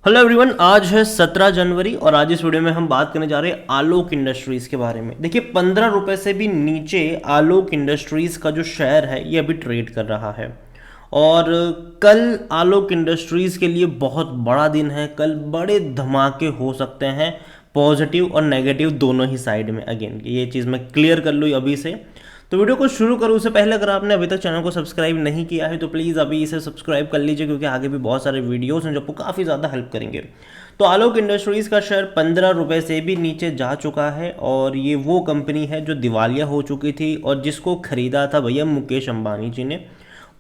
Hello everyone, आज है 17 जनवरी और आज इस वीडियो में हम बात करने जा रहे हैं आलोक इंडस्ट्रीज़ के बारे में। देखिए, 15 रुपए से भी नीचे आलोक इंडस्ट्रीज़ का जो शेयर है ये अभी ट्रेड कर रहा है। और कल आलोक इंडस्ट्रीज़ के लिए बहुत बड़ा दिन है। कल बड़े धमाके हो सकते हैं, पॉजिटिव और नेगेटिव दोनों ही साइड में। अगेन ये चीज़ मैं क्लियर कर लूँ अभी से। तो वीडियो को शुरू करूँ उससे पहले अगर आपने अभी तक चैनल को सब्सक्राइब नहीं किया है तो प्लीज़ अभी इसे सब्सक्राइब कर लीजिए, क्योंकि आगे भी बहुत सारे वीडियोस हैं जो आपको काफ़ी ज़्यादा हेल्प करेंगे। तो आलोक इंडस्ट्रीज़ का शेयर 15 रुपये से भी नीचे जा चुका है और ये वो कंपनी है जो दिवालिया हो चुकी थी और जिसको खरीदा था भैया मुकेश अंबानी जी ने।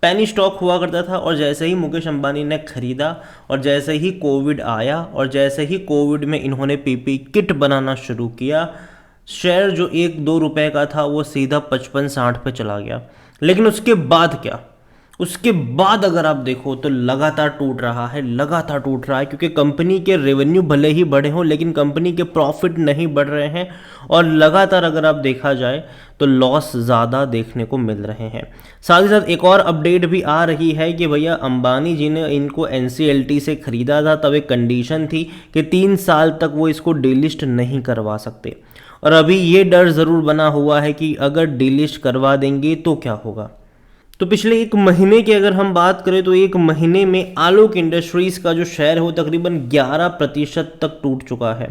पैनी स्टॉक हुआ करता था और जैसे ही मुकेश अंबानी ने खरीदा और जैसे ही कोविड आया और जैसे ही कोविड में इन्होंने पीपी किट बनाना शुरू किया, शेयर जो 1-2 रुपए का था वो सीधा 55-60 पे चला गया। लेकिन उसके बाद क्या, उसके बाद अगर आप देखो तो लगातार टूट रहा है, लगातार टूट रहा है, क्योंकि कंपनी के रेवेन्यू भले ही बढ़े हों लेकिन कंपनी के प्रॉफिट नहीं बढ़ रहे हैं और लगातार अगर आप देखा जाए तो लॉस ज़्यादा देखने को मिल रहे हैं। साथ ही साथ एक और अपडेट भी आ रही है कि भैया अंबानी जी ने इनको एनसीएलटी से ख़रीदा था, तब एक कंडीशन थी कि 3 साल तक वो इसको डीलिस्ट नहीं करवा सकते। और अभी ये डर ज़रूर बना हुआ है कि अगर डीलिस्ट करवा देंगे तो क्या होगा। तो पिछले एक महीने की अगर हम बात करें तो एक महीने में आलोक इंडस्ट्रीज़ का जो शेयर है वो तकरीबन 11% तक टूट चुका है।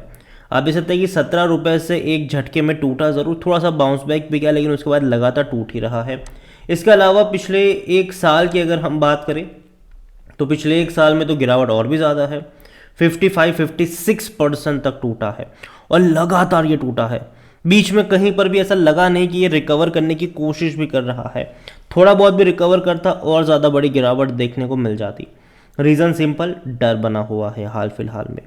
आप देख सकते हैं कि 17 रुपये से एक झटके में टूटा ज़रूर, थोड़ा सा बाउंस बैक भी किया लेकिन उसके बाद लगातार टूट ही रहा है। इसके अलावा पिछले एक साल की अगर हम बात करें तो पिछले एक साल में तो गिरावट और भी ज़्यादा है, 55-56% तक टूटा है और लगातार ये टूटा है। बीच में कहीं पर भी ऐसा लगा नहीं कि ये रिकवर करने की कोशिश भी कर रहा है। थोड़ा बहुत भी रिकवर करता और ज़्यादा बड़ी गिरावट देखने को मिल जाती। रीज़न सिंपल, डर बना हुआ है हाल फिलहाल में।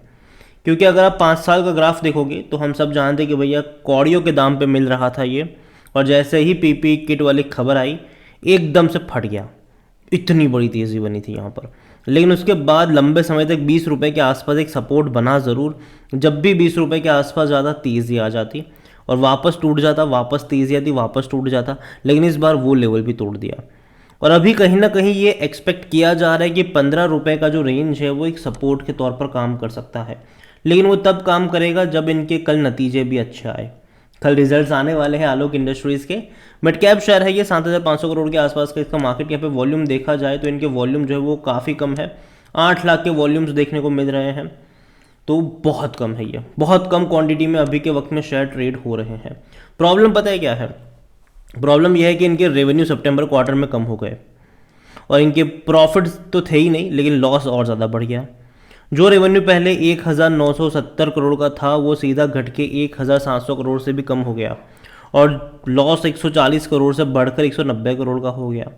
क्योंकि अगर आप 5 साल का ग्राफ देखोगे तो हम सब जानते हैं कि भैया कौड़ियों के दाम पे मिल रहा था ये, और जैसे ही पीपी किट वाली खबर आई एकदम से फट गया। इतनी बड़ी तेज़ी बनी थी यहाँ पर। लेकिन उसके बाद लंबे समय तक 20 रुपये के आसपास एक सपोर्ट बना ज़रूर। जब भी 20 रुपये के आसपास ज़्यादा तेज़ी आ जाती और वापस टूट जाता, वापस तेज़ी आती, वापस टूट जाता, लेकिन इस बार वो लेवल भी तोड़ दिया। और अभी कहीं ना कहीं ये एक्सपेक्ट किया जा रहा है कि 15 रुपये का जो रेंज है वो एक सपोर्ट के तौर पर काम कर सकता है। लेकिन वो तब काम करेगा जब इनके कल नतीजे भी अच्छे आए। कल रिजल्ट्स आने वाले हैं आलोक इंडस्ट्रीज़ के। मिड कैप शेयर है ये, 7,500 करोड़ के आसपास का इसका मार्केट कैप है। वॉल्यूम देखा जाए तो इनके वॉल्यूम जो है वो काफ़ी कम है, 8 लाख के वॉल्यूम्स देखने को मिल रहे हैं। तो बहुत कम है ये, बहुत कम क्वांटिटी में अभी के वक्त में शेयर ट्रेड हो रहे हैं। प्रॉब्लम पता है क्या है? प्रॉब्लम यह है कि इनके रेवेन्यू सितंबर क्वार्टर में कम हो गए और इनके प्रॉफिट्स तो थे ही नहीं लेकिन लॉस और ज़्यादा बढ़ गया। जो रेवेन्यू पहले 1,970 करोड़ का था वो सीधा घट के 1,700 करोड़ से भी कम हो गया और लॉस 140 करोड़ से बढ़कर 190 करोड़ का हो गया।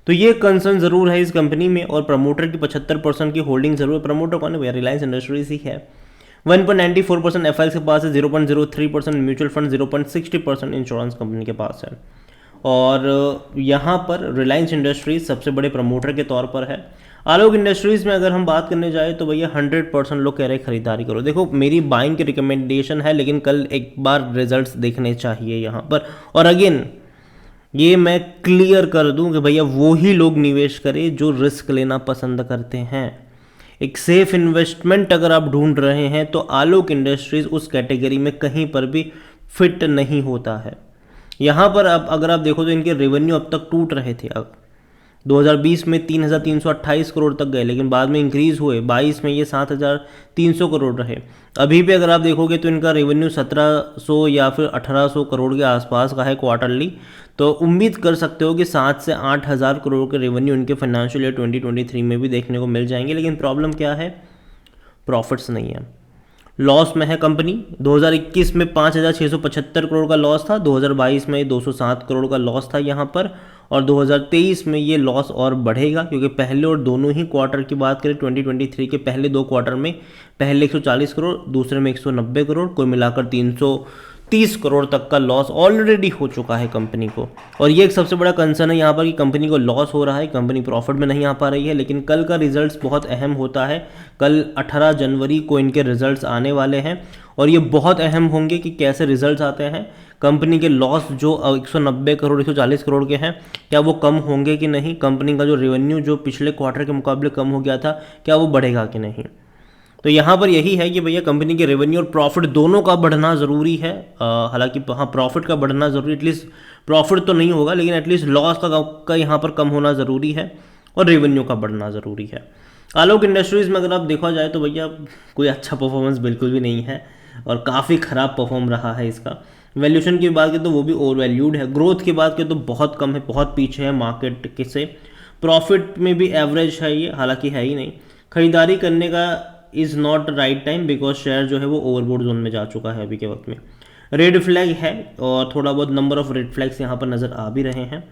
तो ये कंसर्न ज़रूर है इस कंपनी में और प्रमोटर की 75% की होल्डिंग ज़रूर है। प्रमोटर कौन है भैया? रिलायंस इंडस्ट्रीज ही है। 1.94% एफआईएल के पास है, 0.03% म्यूचुअल फंड, 0.60% इंश्योरेंस कंपनी के पास है। और यहाँ पर रिलायंस इंडस्ट्रीज सबसे बड़े प्रमोटर के तौर पर है। आलोक इंडस्ट्रीज़ में अगर हम बात करने जाए तो भैया 100% लोग कह रहे हैं खरीदारी करो। देखो, मेरी बाइंग की रिकमेंडेशन है लेकिन कल एक बार रिजल्ट्स देखने चाहिए यहाँ पर। और अगेन ये मैं क्लियर कर दूं कि भैया वो ही लोग निवेश करें जो रिस्क लेना पसंद करते हैं। एक सेफ इन्वेस्टमेंट अगर आप ढूंढ रहे हैं तो आलोक इंडस्ट्रीज़ उस कैटेगरी में कहीं पर भी फिट नहीं होता है। यहाँ पर अब अगर आप देखो तो इनके रेवेन्यू अब तक टूट रहे थे। अब 2020 में 3,328 करोड़ तक गए लेकिन बाद में इंक्रीज़ हुए, 22 में ये 7,300 करोड़ रहे। अभी भी अगर आप देखोगे तो इनका रेवेन्यू 1,700 या फिर 1,800 करोड़ के आसपास का है क्वार्टरली। तो उम्मीद कर सकते हो कि 7 से 8,000 करोड़ के रेवेन्यू इनके फाइनेंशियल ईयर 2023 में भी देखने को मिल जाएंगे। लेकिन प्रॉब्लम क्या है? प्रॉफिट्स नहीं है, लॉस में है कंपनी। 2021 में 5,675 करोड़ का लॉस था, 2022 में 207 करोड़ का लॉस था यहाँ पर, और 2023 में ये लॉस और बढ़ेगा क्योंकि पहले और दोनों ही क्वार्टर की बात करें 2023 के पहले 2 क्वार्टर में, पहले 140 करोड़, दूसरे में 190 करोड़, कुल मिलाकर 330 करोड़ तक का लॉस ऑलरेडी हो चुका है कंपनी को। और ये एक सबसे बड़ा कंसर्न है यहाँ पर कि कंपनी को लॉस हो रहा है, कंपनी प्रॉफिट में नहीं आ पा रही है। लेकिन कल का रिजल्ट्स बहुत अहम होता है। कल 18 जनवरी को इनके रिजल्ट्स आने वाले हैं और ये बहुत अहम होंगे कि कैसे रिजल्ट्स आते हैं। कंपनी के लॉस जो 190 करोड़ 140 करोड़ के हैं, क्या वो कम होंगे कि नहीं? कंपनी का जो रेवेन्यू जो पिछले क्वार्टर के मुकाबले कम हो गया था, क्या वो बढ़ेगा कि नहीं? तो यहाँ पर यही है कि भैया कंपनी के रेवेन्यू और प्रॉफिट दोनों का बढ़ना ज़रूरी है। हालांकि हाँ, प्रॉफिट का बढ़ना ज़रूरी, एटलीस्ट प्रॉफिट तो नहीं होगा लेकिन एटलीस्ट लॉस का यहाँ पर कम होना ज़रूरी है और रेवेन्यू का बढ़ना ज़रूरी है। आलोक इंडस्ट्रीज़ में अगर आप देखा जाए तो भैया कोई अच्छा परफॉर्मेंस बिल्कुल भी नहीं है और काफ़ी ख़राब परफॉर्म रहा है इसका। वैल्यूएशन की बात करें तो वो भी ओवर वैल्यूड है। ग्रोथ की बात करें तो बहुत कम है, बहुत पीछे है मार्केट के से। प्रॉफिट में भी एवरेज है ये, हालांकि है ही नहीं। खरीदारी करने का is not right time because share जो है वो ओवरबोर्ड जोन में जा चुका है अभी के वक्त में। रेड फ्लैग है और थोड़ा बहुत नंबर ऑफ रेड फ्लैग्स यहाँ पर नज़र आ भी रहे हैं।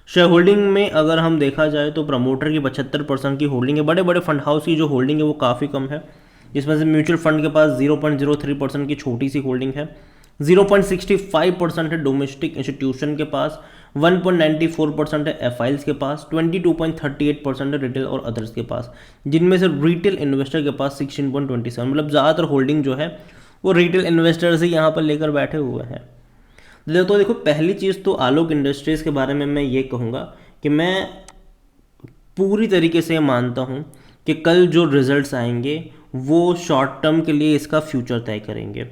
शेयर होल्डिंग में अगर हम देखा जाए तो प्रमोटर की 75% की होल्डिंग है। बड़े बड़े फंड हाउस की जो होल्डिंग है वो काफ़ी कम है, जिसमें से म्यूचुअल फंड के पास 0.03% की छोटी सी होल्डिंग है। 0.65% है डोमेस्टिक इंस्टीट्यूशन के पास, 1.94% है एफआईल्स के पास, 22.38% है रिटेल और अदर्स के पास, जिनमें से रिटेल इन्वेस्टर के पास 16.27, मतलब ज़्यादातर होल्डिंग जो है वो रिटेल इन्वेस्टर्स ही यहाँ पर लेकर बैठे हुए हैं। तो देखो, पहली चीज़ तो आलोक इंडस्ट्रीज़ के बारे में मैं ये कहूँगा कि मैं पूरी तरीके से मानता हूँ कि कल जो रिजल्ट्स आएंगे वो शॉर्ट टर्म के लिए इसका फ्यूचर तय करेंगे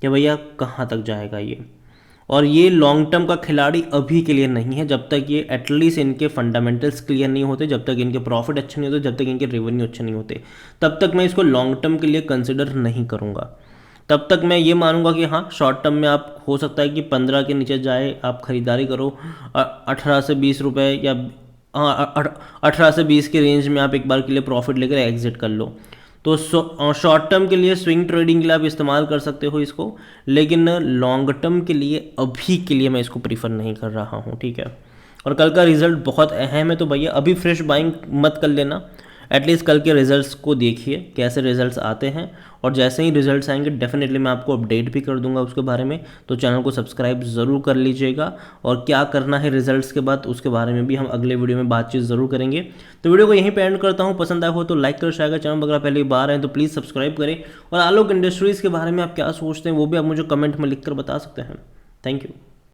कि भैया कहाँ तक जाएगा ये। और ये लॉन्ग टर्म का खिलाड़ी अभी के लिए नहीं है, जब तक ये एटलीस्ट इनके फंडामेंटल्स क्लियर नहीं होते, जब तक इनके प्रॉफिट अच्छे नहीं होते, जब तक इनके रेवेन्यू अच्छे नहीं होते, तब तक मैं इसको लॉन्ग टर्म के लिए कंसिडर नहीं करूँगा। तब तक मैं ये मानूंगा कि हाँ, शॉर्ट टर्म में आप हो सकता है कि 15 के नीचे जाए, आप ख़रीदारी करो 18 से 20 रुपये या हाँ 18 से 20 के रेंज में आप एक बार के लिए प्रॉफिट लेकर एग्जिट कर लो। तो शॉर्ट टर्म के लिए स्विंग ट्रेडिंग के लिए आप इस्तेमाल कर सकते हो इसको, लेकिन लॉन्ग टर्म के लिए अभी के लिए मैं इसको प्रीफर नहीं कर रहा हूँ, ठीक है। और कल का रिजल्ट बहुत अहम है, तो भैया अभी फ्रेश बाइंग मत कर लेना, एटलीस्ट कल के रिजल्ट्स को देखिए कैसे रिजल्ट्स आते हैं, और जैसे ही रिजल्ट्स आएंगे डेफिनेटली मैं आपको अपडेट भी कर दूंगा उसके बारे में। तो चैनल को सब्सक्राइब ज़रूर कर लीजिएगा, और क्या करना है रिजल्ट्स के बाद उसके बारे में भी हम अगले वीडियो में बातचीत ज़रूर करेंगे। तो वीडियो को यहीं पे एंड करता हूँ। पसंद आया हो तो लाइक कर, शेयर कर, चैनल अगर पहली बार हैं तो प्लीज़ सब्सक्राइब करें। और आलोक इंडस्ट्रीज़ के बारे में आप क्या सोचते हैं वो भी आप मुझे कमेंट में लिख कर बता सकते हैं। Thank you.